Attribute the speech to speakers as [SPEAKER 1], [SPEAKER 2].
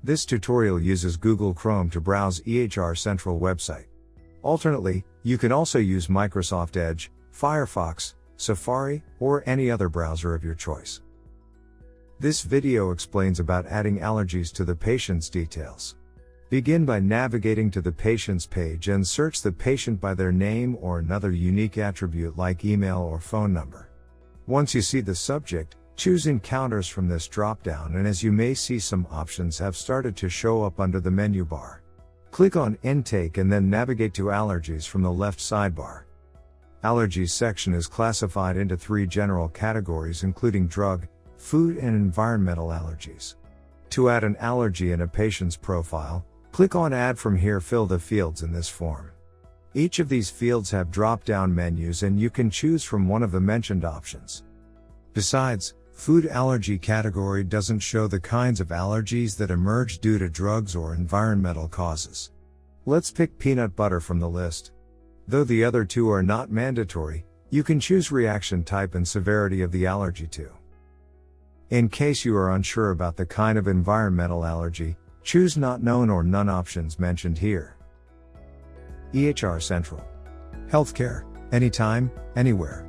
[SPEAKER 1] This tutorial uses Google Chrome to browse EHR Central website. Alternately, you can also use Microsoft Edge, Firefox, Safari, or any other browser of your choice. This video explains about adding allergies to the patient's details. Begin by navigating to the patient's page and search the patient by their name or another unique attribute like email or phone number. Once you see the subject, choose Encounters from this drop-down, and as you may see, some options have started to show up under the menu bar. Click on Intake and then navigate to Allergies from the left sidebar. Allergies section is classified into 3 general categories, including drug, food, and environmental allergies. To add an allergy in a patient's profile, click on Add from here. Fill the fields in this form. Each of these fields have drop-down menus and you can choose from one of the mentioned options. Besides, food allergy category doesn't show the kinds of allergies that emerge due to drugs or environmental causes. Let's pick peanut butter from the list. Though the other 2 are not mandatory, you can choose reaction type and severity of the allergy too. In case you are unsure about the kind of environmental allergy, choose Not Known or None options mentioned here. EHR Central. Healthcare, anytime, anywhere.